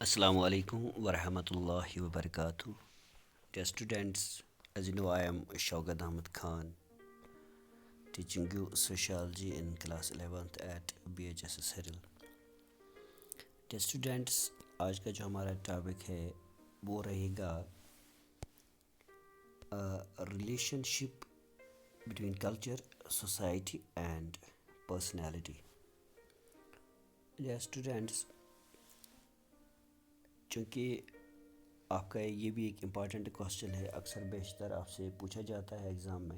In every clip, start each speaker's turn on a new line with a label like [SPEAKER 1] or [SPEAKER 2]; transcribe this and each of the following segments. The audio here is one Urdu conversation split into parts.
[SPEAKER 1] Assalamu alaikum wa rahmatullahi wa barakatuh. Dear students, as you know, I am Shaukat Ahmed Khan, teaching you sociology in class 11th at BHSS Hiril. Dear students, آج کا جو ہمارا ٹاپک ہے وہ رہے گا relation ship between culture society and personality. Dear students, چونکہ آپ کا یہ بھی ایک امپارٹنٹ کوسچن ہے، اکثر بیشتر آپ سے پوچھا جاتا ہے ایگزام میں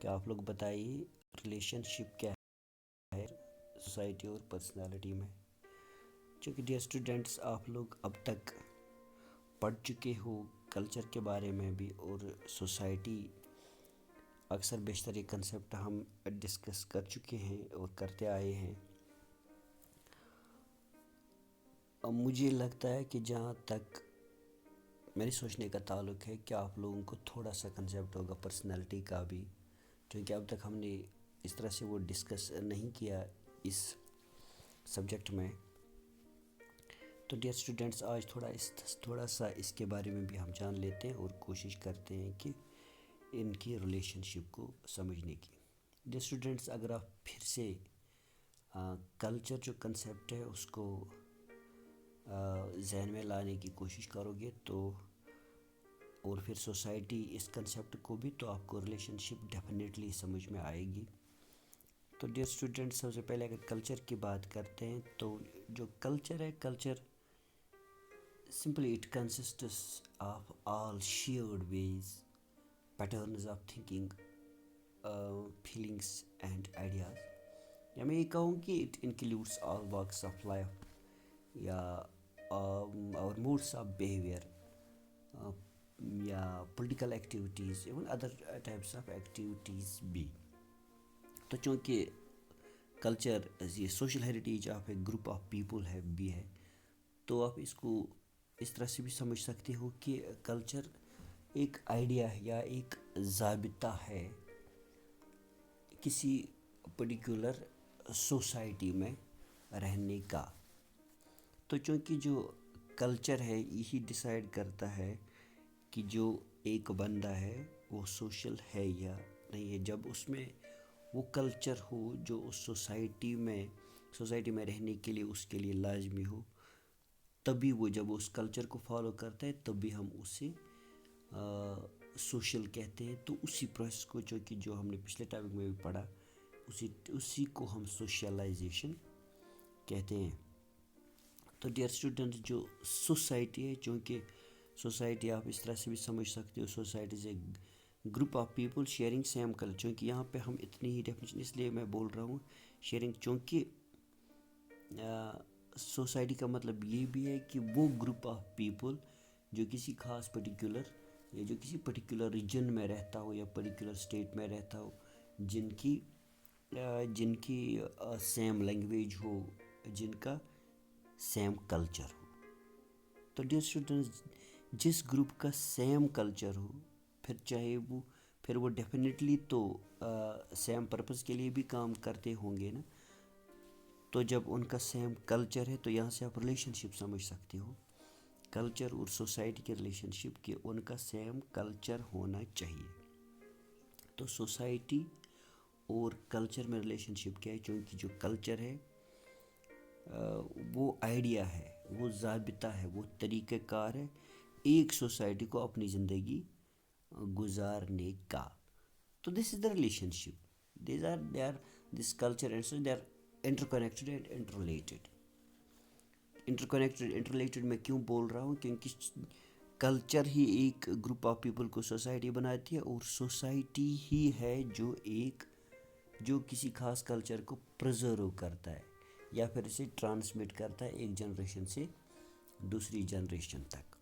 [SPEAKER 1] کہ آپ لوگ بتائیے ریلیشن شپ کیا ہے سوسائٹی اور پرسنالٹی میں. چونکہ ڈیئر اسٹوڈنٹس آپ لوگ اب تک پڑھ چکے ہو کلچر کے بارے میں بھی اور سوسائٹی، اکثر بیشتر یہ کنسیپٹ ہم ڈسکس کر چکے ہیں اور کرتے آئے ہیں. اب مجھے لگتا ہے کہ جہاں تک میرے سوچنے کا تعلق ہے کہ آپ لوگوں کو تھوڑا سا کنسیپٹ ہوگا پرسنالٹی کا بھی، کیونکہ اب تک ہم نے اس طرح سے وہ ڈسکس نہیں کیا اس سبجیکٹ میں. تو ڈیئر اسٹوڈنٹس آج تھوڑا سا اس کے بارے میں بھی ہم جان لیتے ہیں اور کوشش کرتے ہیں کہ ان کی ریلیشن شپ کو سمجھنے کی. ڈیئر اسٹوڈنٹس اگر آپ پھر سے کلچر جو کنسیپٹ ہے اس کو ذہن میں لانے کی کوشش کرو گے تو اور پھر سوسائٹی اس کنسیپٹ کو بھی، تو آپ کو ریلیشن شپ ڈیفینیٹلی سمجھ میں آئے گی. تو ڈیئر اسٹوڈنٹ سب سے پہلے اگر کلچر کی بات کرتے ہیں تو جو کلچر ہے، culture simply it consists of all shared ways, patterns of thinking, feelings and ideas. یا میں یہ کہوں کہ it includes all walks of life یا our modes of behavior, یا political activities, even other types of activities بھی. تو چونکہ کلچر یہ social heritage of a group of people ہے بھی ہے، تو آپ اس کو اس طرح سے بھی سمجھ سکتے ہو کہ کلچر ایک آئیڈیا ہے یا ایک ضابطہ ہے کسی پرٹیکولر سوسائٹی میں رہنے کا. تو چونکہ جو کلچر ہے یہی ڈیسائیڈ کرتا ہے کہ جو ایک بندہ ہے وہ سوشل ہے یا نہیں ہے. جب اس میں وہ کلچر ہو جو اس سوسائٹی میں رہنے کے لیے اس کے لیے لازمی ہو، تبھی وہ جب اس کلچر کو فالو کرتا ہے تبھی ہم اسے سوشل کہتے ہیں. تو اسی پروسیس کو جو ہم نے پچھلے ٹاپک میں بھی پڑھا، اسی کو ہم سوشلائزیشن کہتے ہیں. تو ڈیئر اسٹوڈنٹ جو سوسائٹی ہے، چونکہ سوسائٹی آپ اس طرح سے بھی سمجھ سکتے ہو، society is a group of people sharing same culture. چونکہ یہاں پہ ہم اتنی ہی ڈیفینیشن اس لیے میں بول رہا ہوں شیئرنگ، چونکہ سوسائٹی کا مطلب یہ بھی ہے کہ وہ گروپ آف پیپل جو کسی خاص پرٹیکولر یا جو کسی پرٹیکولر ریجن میں رہتا ہو یا پرٹیکولر اسٹیٹ میں رہتا ہو، جن کی سیم لینگویج ہو، جن کا سیم کلچر ہو. تو ڈیئر اسٹوڈنٹس جس گروپ کا سیم کلچر ہو، پھر وہ ڈیفینیٹلی تو سیم پرپس کے لیے بھی کام کرتے ہوں گے نا. تو جب ان کا سیم کلچر ہے تو یہاں سے آپ ریلیشن شپ سمجھ سکتے ہو کلچر اور سوسائٹی کے ریلیشن شپ کے، ان کا سیم کلچر ہونا چاہیے. تو سوسائٹی اور کلچر میں ریلیشن شپ کیا ہے؟ چونکہ جو کلچر ہے وہ آئیڈیا ہے، وہ ضابطہ ہے، وہ طریقہ کار ہے ایک سوسائٹی کو اپنی زندگی گزارنے کا. تو this is the relationship, this culture and they are interconnected and interrelated میں کیوں بول رہا ہوں؟ کیونکہ کلچر ہی ایک گروپ آف پیپل کو سوسائٹی بناتی ہے، اور سوسائٹی ہی ہے جو کسی خاص کلچر کو پرزرو کرتا ہے یا پھر اسے ٹرانسمٹ کرتا ہے ایک جنریشن سے دوسری جنریشن تک.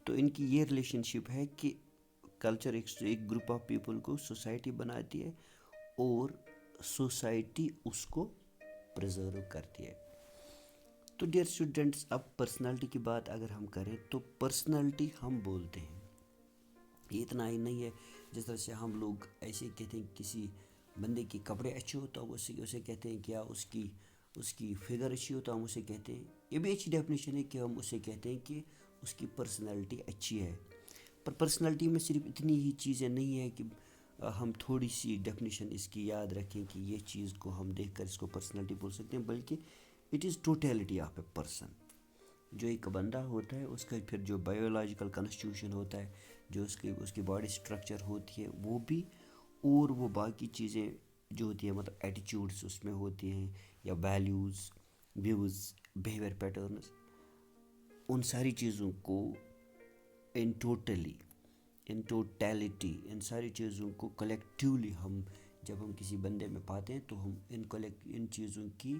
[SPEAKER 1] تو ان کی یہ ریلیشن شپ ہے کہ کلچر ایک گروپ آف پیپل کو سوسائٹی بناتی ہے اور سوسائٹی اس کو پرزرو کرتی ہے. تو ڈیئر اسٹوڈنٹس اب پرسنالٹی کی بات اگر ہم کریں تو پرسنالٹی ہم بولتے ہیں، یہ اتنا ہی نہیں ہے جس طرح سے ہم لوگ ایسے کہتے ہیں کسی بندے کے کپڑے اچھے ہو تو اسے کہتے ہیں کیا اس کی اس کی فگر اچھی ہو تو ہم اسے کہتے ہیں. یہ بھی اچھی ڈیفینیشن ہے کہ ہم اسے کہتے ہیں کہ اس کی پرسنالٹی اچھی ہے. پر پرسنالٹی میں صرف اتنی ہی چیزیں نہیں ہیں کہ ہم تھوڑی سی ڈیفینیشن اس کی یاد رکھیں کہ یہ چیز کو ہم دیکھ کر اس کو پرسنالٹی بول سکتے ہیں, بلکہ it is totality of a person. جو ایک بندہ ہوتا ہے اس کا پھر جو بایولوجیکل کنسٹیٹیوشن ہوتا ہے, جو اس کی باڈی اسٹرکچر ہوتی ہے وہ بھی, اور وہ باقی چیزیں جو ہوتی ہیں مطلب ایٹیچیوڈس اس میں ہوتی ہیں, یا ویلیوز, ویوز, بیہیویئر پیٹرنز, ان ساری چیزوں کو ان ٹوٹیلٹی ان ساری چیزوں کو کلیکٹیولی ہم جب ہم کسی بندے میں پاتے ہیں تو ہم ان چیزوں کی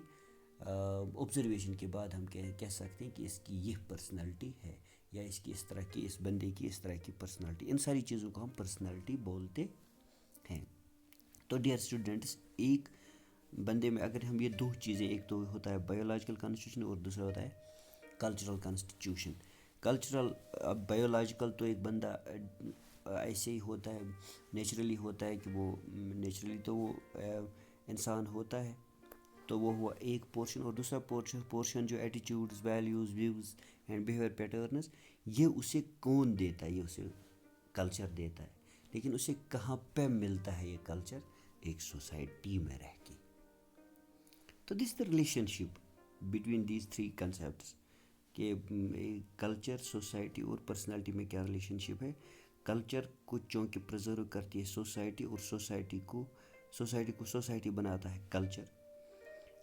[SPEAKER 1] آبزرویشن کے بعد ہم کہہ سکتے ہیں کہ اس کی یہ پرسنالٹی ہے, یا اس کی اس طرح کی, اس بندے کی اس طرح کی پرسنالٹی. ان ساری چیزوں کو ہم پرسنالٹی بولتے ہیں. تو ڈیئر اسٹوڈنٹس, ایک بندے میں اگر ہم یہ دو چیزیں, ایک تو ہوتا ہے بایولوجیکل کنسٹیٹیوشن اور دوسرا ہوتا ہے کلچرل کنسٹیٹیوشن. کلچرل, بایولوجیکل تو ایک بندہ ایسے ہی ہوتا ہے, نیچرلی ہوتا ہے کہ وہ نیچرلی تو وہ انسان ہوتا ہے, تو وہ ہوا ایک پورشن. اور دوسرا پورشن جو attitudes, values, views and behaviour patterns, یہ اسے کون دیتا ہے؟ یہ اسے کلچر دیتا ہے. لیکن اسے کہاں پہ ملتا ہے یہ کلچر؟ ایک سوسائٹی میں رہ کے. تو this the relation ship between these three concepts کہ کلچر, سوسائٹی اور پرسنالٹی میں کیا ریلیشن شپ ہے. کلچر کو چونکہ پرزرو کرتی ہے سوسائٹی, اور سوسائٹی کو سوسائٹی بناتا ہے کلچر.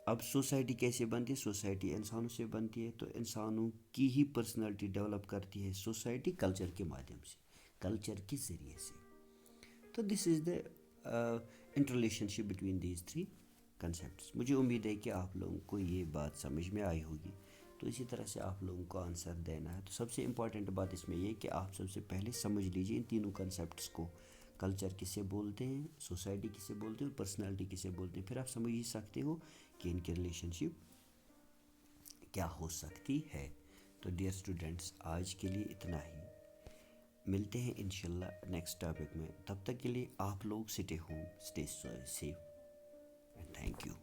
[SPEAKER 1] اب سوسائٹی کیسے بنتی ہے؟ سوسائٹی انسانوں سے بنتی ہے, تو انسانوں کی ہی پرسنالٹی ڈیولپ کرتی ہے سوسائٹی کلچر کے مادھیم سے, کلچر کے ذریعے سے. تو this is the inter relation ship between these three concepts. مجھے امید ہے کہ آپ لوگوں کو یہ بات سمجھ میں آئی ہوگی. تو اسی طرح سے آپ لوگوں کو آنسر دینا ہے. تو سب سے امپورٹنٹ بات اس میں یہ کہ آپ سب سے پہلے سمجھ لیجیے ان تینوں کنسیپٹس کو. کلچر کسے بولتے ہیں, سوسائٹی کسے بولتے ہیں, اور پرسنالٹی کسے بولتے ہیں. پھر آپ سمجھ ہی سکتے ہو کہ ان کی ریلیشن شپ کیا ہو سکتی ہے. تو ڈیئر اسٹوڈنٹس, آج کے لیے اتنا ہی. ملتے ہیں انشاءاللہ نیکسٹ ٹاپک میں. تب تک کے لیے آپ لوگ stay home, stay safe, and thank you.